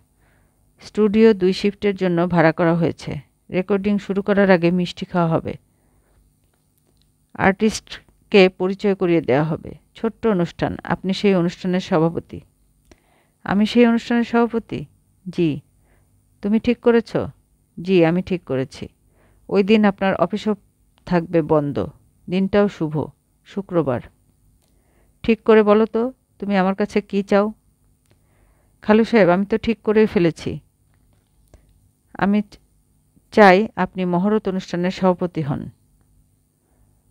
স্টুডিও 2 শিফটের জন্য ভাড়া করা হয়েছে। রেকর্ডিং শুরু করার আগে মিষ্টি খাওয়া হবে। আর্টিস্টকে পরিচয় করিয়ে দেওয়া হবে। ছোট্ট অনুষ্ঠান। আপনি সেই অনুষ্ঠানের সভাপতি। আমি সেই অনুষ্ঠানের সভাপতি? জি। তুমি ঠিক করেছ? জি, আমি ঠিক করেছি। ওই দিন আপনার অফিসও থাকবে বন্ধ। দিনটাও শুভ, শুক্রবার। ঠিক করে বলো তো, তুমি আমার কাছে কি চাও? খালু সাহেব, আমি তো ঠিক করেই ফেলেছি। আমি চাই আপনি মহরত অনুষ্ঠানের সভাপতি হন।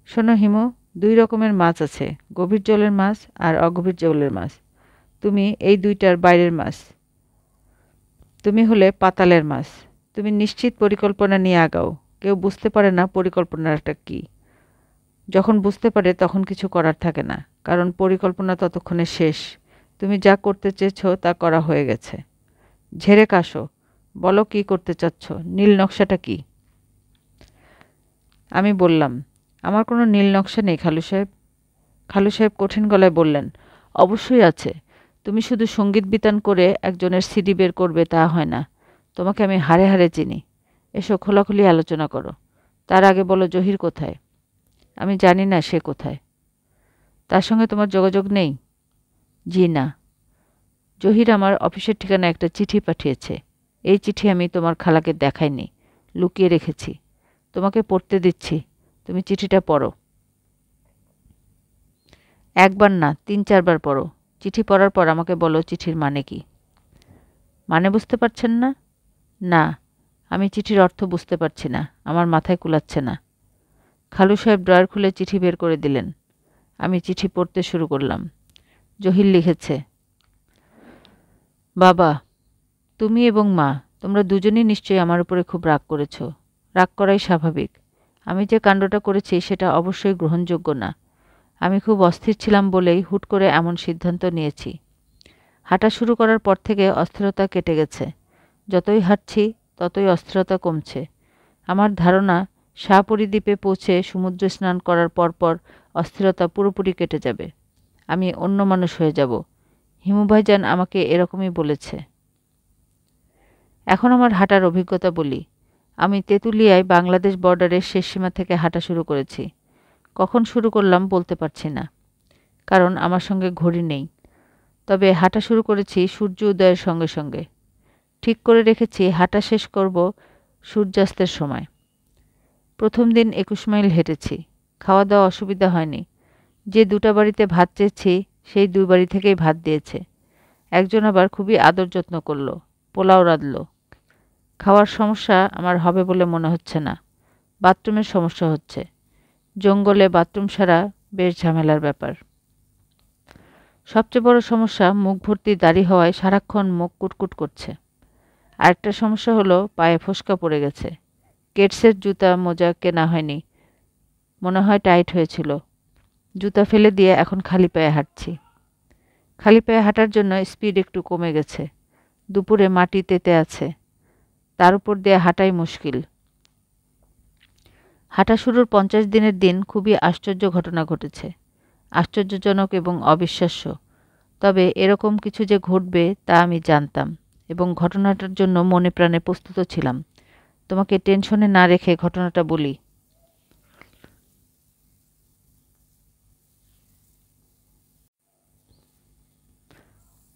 শোনো হিমু, 2 রকমের মাছ আছে, গভীর জলের মাছ আর অগভীর জলের মাছ। তুমি এই 2টার বাইরের মাছ। তুমি হলে পাতালের মাছ। তুমি নিশ্চিত পরিকল্পনা নিয়ে আগাও। কেউ বুঝতে পারে না পরিকল্পনাটা কী। যখন বুঝতে পারে তখন কিছু করার থাকে না, কারণ পরিকল্পনা ততক্ষণে শেষ। তুমি যা করতে চেয়েছ তা করা হয়ে গেছে। ঝেড়ে কাশো, বলো কী করতে চাচ্ছ, নীল নকশাটা কী? আমি বললাম, আমার কোনো নীল নকশা নেই খালু সাহেব। খালু সাহেব কঠিন গলায় বললেন, অবশ্যই আছে। তুমি শুধু সঙ্গীত বিতান করে একজনের সিডি বের করবে তা হয় না। তোমাকে আমি হাড়ে হাড়ে চিনি। এসো খোলাখুলি আলোচনা করো। তার আগে বলো জহির কোথায়? আমি জানি না সে কোথায়। তার সঙ্গে তোমার যোগাযোগ নেই? জি না। জহির আমার অফিসের ঠিকানায় একটা চিঠি পাঠিয়েছে। এই চিঠি আমি তোমার খালাকে দেখাইনি, লুকিয়ে রেখেছি। তোমাকে পড়তে দিচ্ছি, তুমি চিঠিটা পড়ো। একবার না, 3-4 বার পড়ো। চিঠি পড়ার পর আমাকে বলো চিঠির মানে কি। মানে বুঝতে পারছেন না? না, আমি চিঠির অর্থ বুঝতে পারছি না, আমার মাথায় কুলাচ্ছে না। খালু সাহেব ড্রয়ার খুলে চিঠি বের করে দিলেন। আমি চিঠি পড়তে শুরু করলাম। জহির লিখেছে, বাবা, তুমি এবং মা, তোমরা দুজনই নিশ্চয়ই আমার উপরে খুব রাগ করেছ। রাগ করাই স্বাভাবিক। আমি যে কাণ্ডটা করেছি সেটা অবশ্যই গ্রহণযোগ্য না। আমি খুব অস্থির ছিলাম বলেই হুট করে এমন সিদ্ধান্ত নিয়েছি। হাঁটা শুরু করার পর থেকে অস্থিরতা কেটে গেছে। যতই হাঁটছি ততই অস্থিরতা কমছে। আমার ধারণা শাহপরী দ্বীপে পৌঁছে সমুদ্র স্নান করার পরপর অস্থিরতা পুরোপুরি কেটে যাবে। আমি অন্য মানুষ হয়ে যাব। হিমু ভাইজান আমাকে এরকমই বলেছে। এখন আমার হাঁটার অভিজ্ঞতা বলি। আমি তেঁতুলিয়ায় বাংলাদেশ বর্ডারের শেষ সীমা থেকে হাঁটা শুরু করেছি। কখন শুরু করলাম বলতে পারছি না, কারণ আমার সঙ্গে ঘড়ি নেই। তবে হাঁটা শুরু করেছি সূর্য উদয়ের সঙ্গে সঙ্গে। ঠিক করে রেখেছি হাঁটা শেষ করব সূর্যাস্তের সময়। প্রথম দিন 21 মাইল হেঁটেছি। খাওয়া দাওয়া অসুবিধা হয়নি। যে 2টা বাড়িতে ভাত চেয়েছি সেই 2 বাড়ি থেকেই ভাত দিয়েছে। একজন আবার খুবই আদর যত্ন করল, পোলাও রাঁধল। খাওয়ার সমস্যা আমার হবে বলে মনে হচ্ছে না। বাথরুমের সমস্যা হচ্ছে। জঙ্গলে বাথরুম সারা বেশ ঝামেলার ব্যাপার। সবচেয়ে বড় সমস্যা মুখ ভর্তি দাড়ি হওয়ায় সারাক্ষণ মুখ কুটকুট করছে। আরেকটা সমস্যা হলো পায়ে ফোস্কা পড়ে গেছে। কেটসের জুতা মোজা কেনা হয়নি, মনে হয় টাইট হয়েছিল। জুতা ফেলে দিয়ে এখন খালি পায়ে হাঁটছি। খালি পায়ে হাঁটার জন্য স্পিড একটু কমে গেছে। দুপুরে মাটি তেতে আছে, তার উপর দিয়ে হাঁটাই মুশকিল। হাঁটা শুরুর 50 দিনের দিন খুবই আশ্চর্য ঘটনা ঘটেছে। আশ্চর্যজনক এবং অবিশ্বাস্য। তবে এরকম কিছু যে ঘটবে তা আমি জানতাম এবং ঘটনাটার জন্য মনে প্রাণে প্রস্তুত ছিলাম। তোমাকে টেনশনে না রেখে ঘটনাটা বলি।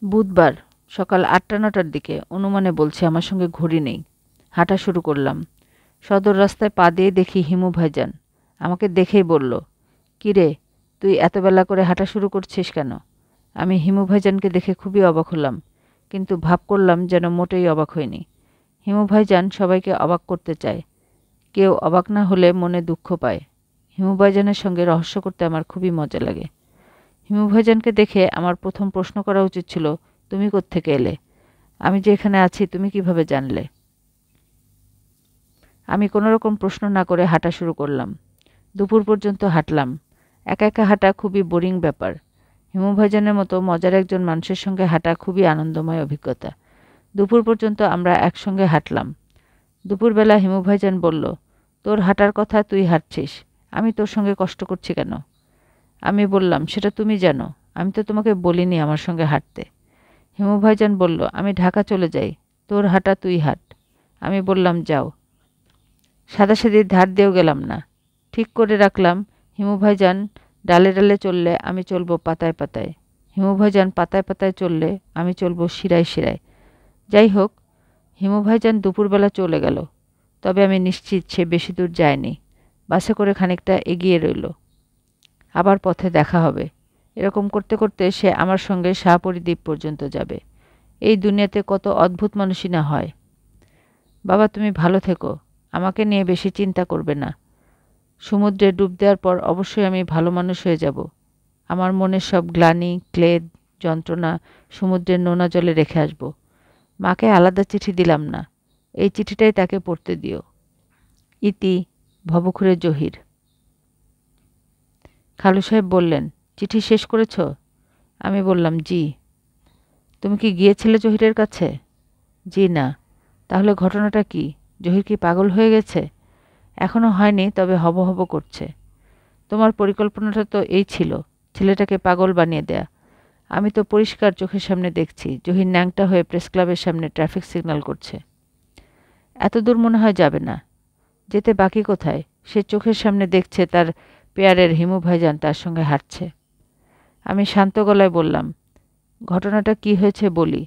বুধবার সকাল 8টা-9টার দিকে, অনুমানে বলছি, আমার সঙ্গে ঘড়ি নেই। হাঁটা শুরু করলাম। সদর রাস্তায় পা দিয়ে দেখি হিমু ভাইজান। আমাকে দেখেই বলল, কিরে, তুই এত বেলা করে হাঁটা শুরু করছিস কেন? আমি হিমু ভাইজানকে দেখে খুবই অবাক হলাম, কিন্তু ভাব করলাম যেন মোটেই অবাক হইনি। হিমু ভাইজান সবাইকে অবাক করতে চায়। কেউ অবাক না হলে মনে দুঃখ পায়। হিমু ভাইজানের সঙ্গে রহস্য করতে আমার খুবই মজা লাগে। হিমু ভাইজানকে দেখে আমার প্রথম প্রশ্ন করা উচিত ছিল, তুমি কোত্থেকে এলে? আমি যে এখানে আছি তুমি কিভাবে জানলে? আমি কোনো রকম প্রশ্ন না করে হাঁটা শুরু করলাম। দুপুর পর্যন্ত হাঁটলাম। একা একা হাঁটা খুবই বোরিং ব্যাপার। হিমু ভাইজানের মতো মজার একজন মানুষের সঙ্গে হাঁটা খুবই আনন্দময় অভিজ্ঞতা। দুপুর পর্যন্ত আমরা একসঙ্গে হাঁটলাম। দুপুরবেলা হিমু ভাইজান বলল, তোর হাঁটার কথা, তুই হাঁটছিস, আমি তোর সঙ্গে কষ্ট করছি কেন? আমি বললাম, সেটা তুমি জানো, আমি তো তোমাকে বলিনি আমার সঙ্গে হাঁটতে। হিমু ভাইজান বলল, আমি ঢাকা চলে যাই, তোর হাঁটা তুই হাঁট। আমি বললাম, যাও। সাদাসাদির ধার দিয়েও গেলাম না। ঠিক করে রাখলাম, হিমু ভাইজান ডালে ডালে চললে আমি চলবো পাতায় পাতায়। হিমু ভাইজান পাতায় পাতায় চললে আমি চলবো শিরায় শিরায়। যাই হোক, হিমু ভাইজান দুপুরবেলা চলে গেল। তবে আমি নিশ্চিত সে বেশি দূর যায়নি। বাসে করে খানিকটা এগিয়ে রইল। আবার পথে দেখা হবে। এরকম করতে করতে সে আমার সঙ্গে শাহপরী দ্বীপ পর্যন্ত যাবে। এই দুনিয়াতে কত অদ্ভুত মানুষই না হয়। বাবা, তুমি ভালো থেকো, আমাকে নিয়ে বেশি চিন্তা করবে না। সমুদ্রে ডুব দেওয়ার পর অবশ্যই আমি ভালো মানুষ হয়ে যাব। আমার মনের সব গ্লানি, ক্লেদ, যন্ত্রণা সমুদ্রের নোনা জলে রেখে আসব। মাকে আলাদা চিঠি দিলাম না, এই চিঠিটাই তাকে পড়তে দিও। ইতি, ভবঘুরে জহির। খালু সাহেব বললেন, চিঠি শেষ করেছ? আমি বললাম, জি। তুমি কি গিয়েছিলে জহিরের কাছে? জি না। তাহলে ঘটনাটা কি? জহির কি পাগল হয়ে গেছে? এখনো হয়নি, তবে হব হব করছে। তোমার পরিকল্পনাটা তো এই ছিল, ছেলেটাকে পাগল বানিয়ে দেয়া। আমি তো পরিষ্কার চোখের সামনে দেখছি জহির ন্যাংটা হয়ে প্রেস ক্লাবের সামনে ট্রাফিক সিগন্যাল করছে। এত দূর মনে হয় যাবে না। যেতে বাকি কোথায়? সে চোখের সামনে দেখছে তার পেয়ারের হিমু ভাইজান তার সঙ্গে হাঁটছে। আমি শান্ত গলায় বললাম, ঘটনাটা কি হয়েছে বলি।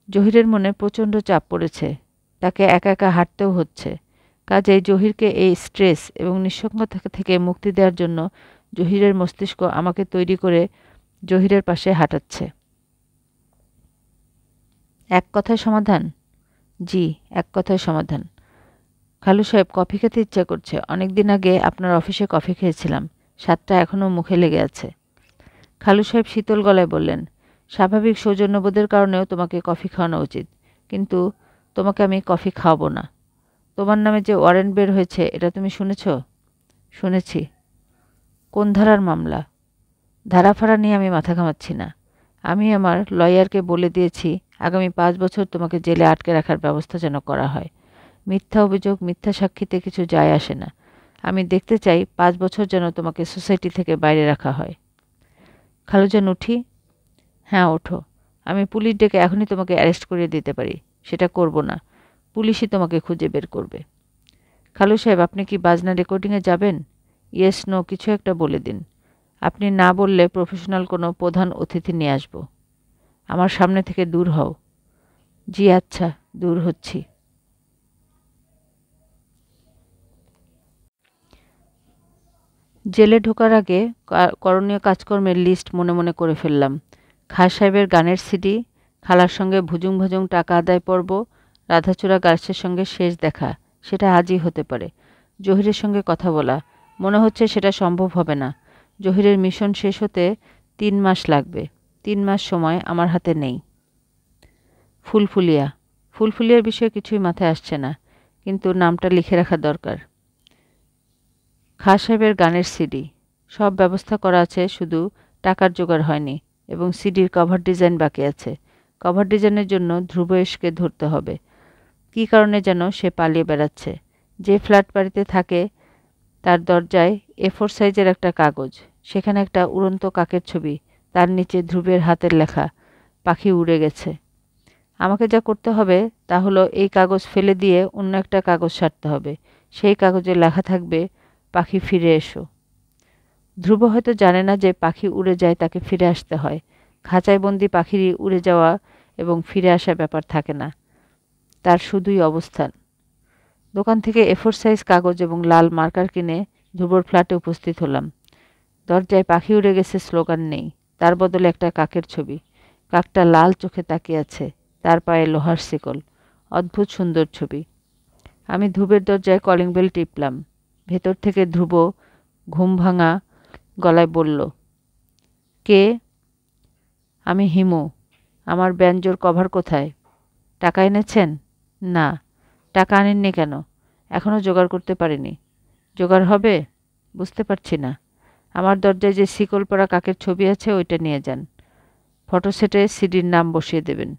জহিরের মনে প্রচণ্ড চাপ পড়েছে। তাকে একা একা হাঁটতেও হচ্ছে। কাজেই জহিরকে এই স্ট্রেস এবং নিঃসঙ্গতা থেকে মুক্তি দেওয়ার জন্য জহিরের মস্তিষ্ক আমাকে তৈরি করে জহিরের পাশে হাঁটাচ্ছে। এক কথায় সমাধান? জি, এক কথায় সমাধান। খালু সাহেব, কফি খেতে ইচ্ছা করছে। অনেক দিন আগে আপনার অফিসে কফি খেয়েছিলাম, স্বাদটা এখনও মুখে লেগে আছে। খালু সাহেব শীতল গলায় বললেন, স্বাভাবিক সৌজন্যবোধের কারণেও তোমাকে কফি খাওয়ানো উচিত, কিন্তু তোমাকে আমি কফি খাওয়াবো না। তোমার নামে যে ওয়ারেন্ট বের হয়েছে এটা তুমি শুনেছ? শুনেছি। কোন ধারার মামলা? ধারাফাড়া নিয়ে আমি মাথা ঘামাচ্ছি না। আমি আমার লয়ারকে বলে দিয়েছি আগামী 5 বছর তোমাকে জেলে আটকে রাখার ব্যবস্থা যেন করা হয়। মিথ্যা অভিযোগ, মিথ্যা সাক্ষীতে কিছু যায় আসে না। আমি দেখতে চাই 5 বছর যেন তোমাকে সোসাইটি থেকে বাইরে রাখা হয়। খালুজান, উঠি? হ্যাঁ, ওঠো। আমি পুলিশ ডেকে এখনই তোমাকে অ্যারেস্ট করিয়ে দিতে পারি। সেটা করব না। পুলিশই তোমাকে খুঁজে বের করবে। খালু সাহেব, আপনি কি বাজনা রেকর্ডিংয়ে যাবেন? ইয়েস নো কিছু একটা বলে দিন। আপনি না বললে প্রফেশনাল কোনো প্রধান অতিথি নিয়ে আসব। আমার সামনে থেকে দূর হও। জি আচ্ছা, দূর হচ্ছি। জেলে ঢোকার আগে করণীয় কাজকর্মের লিস্ট মনে মনে করে ফেললাম। খাঁ সাহেবের গানের সিডি, খালার সঙ্গে ভুজুং ভুজুং টাকা আদায় পর্ব, রাধাচূড়া গার্লসের সঙ্গে শেষ দেখা, সেটা আজই হতে পারে। জহিরের সঙ্গে কথা বলা, মনে হচ্ছে সেটা সম্ভব হবে না। জহিরের মিশন শেষ হতে 3 মাস লাগবে। 3 মাস সময় আমার হাতে নেই। ফুলফুলিয়া, ফুলফুলিয়ার বিষয়ে কিছুই মাথায় আসছে না, কিন্তু নামটা লিখে রাখা দরকার। খাঁ সাহেবের গানের সিডি, সব ব্যবস্থা করা আছে, শুধু টাকার জোগাড় হয়নি এবং সিডির কভার ডিজাইন বাকি আছে। কভার ডিজাইনের জন্য ধ্রুবয়েশকে ধরতে হবে। কী কারণে যেন সে পালিয়ে বেড়াচ্ছে। যে ফ্ল্যাট বাড়িতে থাকে তার দরজায় A4 সাইজের একটা কাগজ, সেখানে একটা উড়ন্ত কাকের ছবি, তার নিচে ধ্রুবের হাতের লেখা, পাখি উড়ে গেছে। আমাকে যা করতে হবে তা হলো এই কাগজ ফেলে দিয়ে অন্য একটা কাগজ সারতে হবে। সেই কাগজে লেখা থাকবে, পাখি ফিরে এসো। ধ্রুব হয়তো জানে না যে পাখি উড়ে যায় তাকে ফিরে আসতে হয়। খাঁচায় বন্দি পাখির উড়ে যাওয়া এবং ফিরে আসার ব্যাপার থাকে না, তার শুধুই অবস্থান। দোকান থেকে A4 সাইজ কাগজ এবং লাল মার্কার কিনে ধ্রুবর ফ্ল্যাটে উপস্থিত হলাম। দরজায় পাখি উড়ে গেছে স্লোগান নেই, তার বদলে একটা কাকের ছবি। কাকটা লাল চোখে তাকিয়ে আছে, তার পায়ে লোহার শিকল। অদ্ভুত সুন্দর ছবি। আমি ধ্রুবের দরজায় কলিং বেল টিপলাম। ভেতর থেকে ধ্রুব ঘুম ভাঙা গলায় বলল, কে? আমি হিমু। আমার ব্যাঞ্জোর কভার কোথায়? টাকা এনেছেন? না। টাকা আনেননি কেন? এখনও জোগাড় করতে পারিনি। জোগাড় হবে? বুঝতে পারছি না। আমার দরজায় যে শিকল পরা কাকের ছবি আছে ওইটা নিয়ে যান। ফটো সেটে সিডির নাম বসিয়ে দেবেন।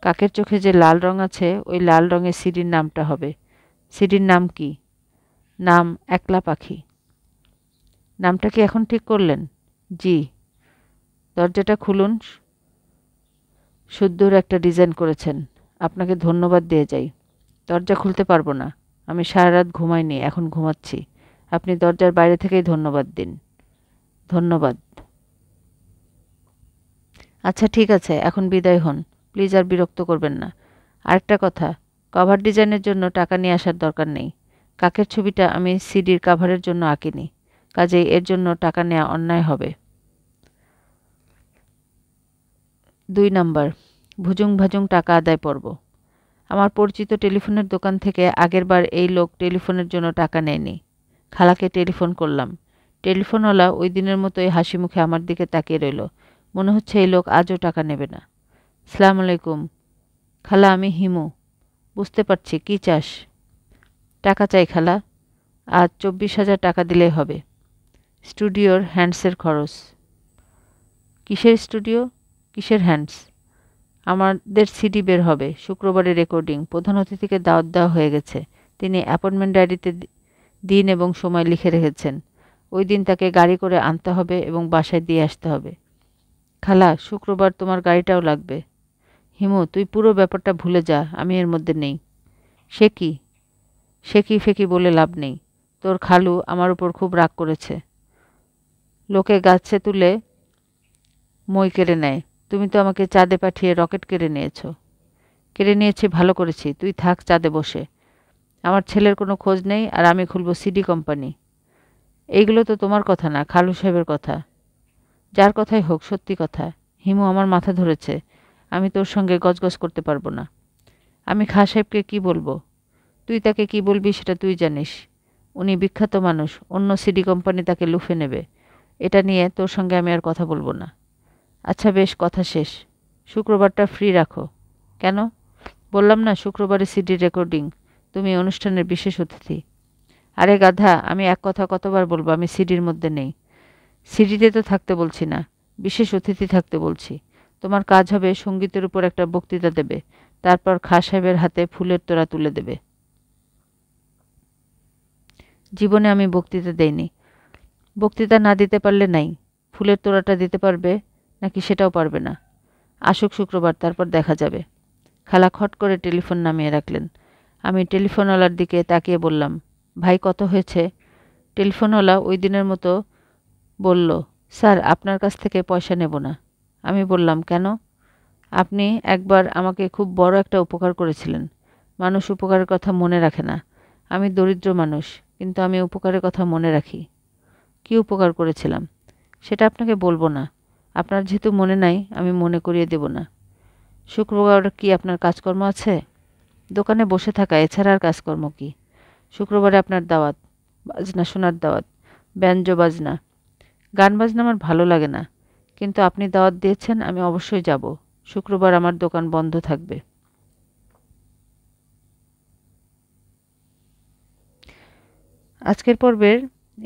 কাকের চোখে যে লাল রং আছে ওই লাল রঙের সিডির নামটা হবে। সিডির নাম কি? নাম একলা পাখি। নামটা কি এখন ঠিক করলেন? জি। দরজাটা খুলুন। সুন্দর একটা ডিজাইন করেছেন, আপনাকে ধন্যবাদ দিয়ে যাই। দরজা খুলতে পারবো না, আমি সারা রাত ঘুমাইনি, এখন ঘুমাচ্ছি। আপনি দরজার বাইরে থেকেই ধন্যবাদ দিন। ধন্যবাদ। আচ্ছা ঠিক আছে, এখন বিদায় হন, প্লিজ আর বিরক্ত করবেন না। আরেকটা কথা, কভার ডিজাইনের জন্য টাকা নিয়ে আসার দরকার নেই। কাকের ছবিটা আমি সিডির কাভারের জন্য আঁকিনি, কাজেই এর জন্য টাকা নেওয়া অন্যায় হবে। 2 নাম্বার, ভুজুং ভাজুং টাকা আদায় পর্ব। আমার পরিচিত টেলিফোনের দোকান থেকে আগেরবার এই লোক টেলিফোনের জন্য টাকা নেয়নি। খালাকে টেলিফোন করলাম। টেলিফোনওয়ালা ওই দিনের মতোই হাসি মুখে আমার দিকে তাকিয়ে রইল। মনে হচ্ছে এই লোক আজও টাকা নেবে না। সালাম আলাইকুম। খালা, আমি হিমু। বুঝতে পারছি, কী চাস? টাকা চাই খালা। আজ 24,000 টাকা দিলেই হবে। স্টুডিওর হ্যান্ডসের খরচ। কিসের স্টুডিও? কিসের হ্যান্ডস? আমাদের সিডি বের হবে, শুক্রবারে রেকর্ডিং। প্রধান অতিথিকে দাওয়াত দেওয়া হয়ে গেছে। তিনি অ্যাপয়েন্টমেন্ট ডায়েরিতে দিন এবং সময় লিখে রেখেছেন। ওই দিন তাকে গাড়ি করে আনতে হবে এবং বাসায় দিয়ে আসতে হবে। খালা, শুক্রবার তোমার গাড়িটাও লাগবে। হিমু, তুই পুরো ব্যাপারটা ভুলে যা, আমি এর মধ্যে নেই। সে কি? সে কি ফেকি বলে লাভ নেই। তোর খালু আমার উপর খুব রাগ করেছে। লোকে গাছে তুলে মই কেড়ে নেয়, তুমি তো আমাকে চাঁদে পাঠিয়ে রকেট কেড়ে নিয়েছ। কেড়ে নিয়েছি, ভালো করেছি। তুই থাক চাঁদে বসে। আমার ছেলের কোনো খোঁজ নেই আর আমি খুলব সিডি কোম্পানি। এইগুলো তো তোমার কথা না, খালু সাহেবের কথা। যার কথাই হোক, সত্যি কথা। হিমু আমার মাথা ধরেছে, আমি তোর সঙ্গে গজগজ করতে পারবো না। আমি খাঁ সাহেবকে কী বলবো? তুই তাকে কি বলবি সেটা তুই জানিস। উনি বিখ্যাত মানুষ, অন্য সিডি কোম্পানি তাকে লুফে নেবে। এটা নিয়ে তোর সঙ্গে আমি আর কথা বলবো না। আচ্ছা বেশ, কথা শেষ। শুক্রবারটা ফ্রি রাখো। কেন? বললাম না, শুক্রবারে সিডির রেকর্ডিং, তুমি অনুষ্ঠানের বিশেষ অতিথি। আরে গাধা, আমি এক কথা কতবার বলবো আমি সিডির মধ্যে নেই। সিডিতে তো থাকতে বলছি না, বিশেষ অতিথি থাকতে বলছি। তোমার কাজ হবে সঙ্গীতের উপর একটা বক্তৃতা দেবে, তারপর খাঁ সাহেবের হাতে ফুলের তোড়া তুলে দেবে। জীবনে আমি বক্তৃতা দেইনি। বক্তৃতা না দিতে পারলে নাই, ফুলের তোড়াটা দিতে পারবে নাকি সেটাও পারবে না। আসুক শুক্রবার, তারপর দেখা যাবে। খালা খট করে টেলিফোন নামিয়ে রাখলেন। আমি টেলিফোনওয়ালার দিকে তাকিয়ে বললাম, ভাই কত হয়েছে? টেলিফোনওয়ালা ওই দিনের মতো বলল, স্যার আপনার কাছ থেকে পয়সা নেব না। আমি বললাম, কেন? আপনি একবার আমাকে খুব বড় একটা উপকার করেছিলেন। মানুষ উপকারের কথা মনে রাখে না। আমি দরিদ্র মানুষ, কিন্তু আমি উপকারের কথা মনে রাখি। কী উপকার করেছিলাম সেটা আপনাকে বলবো না। আপনার যেহেতু মনে নাই আমি মনে করিয়ে দেব না। শুক্রবার কি আপনার কাজকর্ম আছে? দোকানে বসে থাকা এছাড়া আর কাজকর্ম কী? শুক্রবারে আপনার দাওয়াত, বাজনা শোনার দাওয়াত, ব্যঞ্জ বাজনা। গান বাজনা আমার ভালো লাগে না, কিন্তু আপনি দাওয়াত দিয়েছেন, আমি অবশ্যই যাব। শুক্রবার আমার দোকান বন্ধ থাকবে। আজকের পর্বের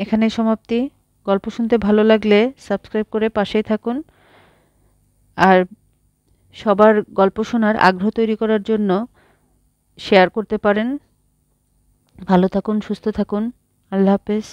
এখানেই সমাপ্তি। গল্প শুনতে ভালো লাগলে সাবস্ক্রাইব করে পাশেই থাকুন। আর সবার গল্প শোনার আগ্রহ তৈরি করার জন্য শেয়ার করতে পারেন। ভালো থাকুন, সুস্থ থাকুন। আল্লাহ হাফেজ।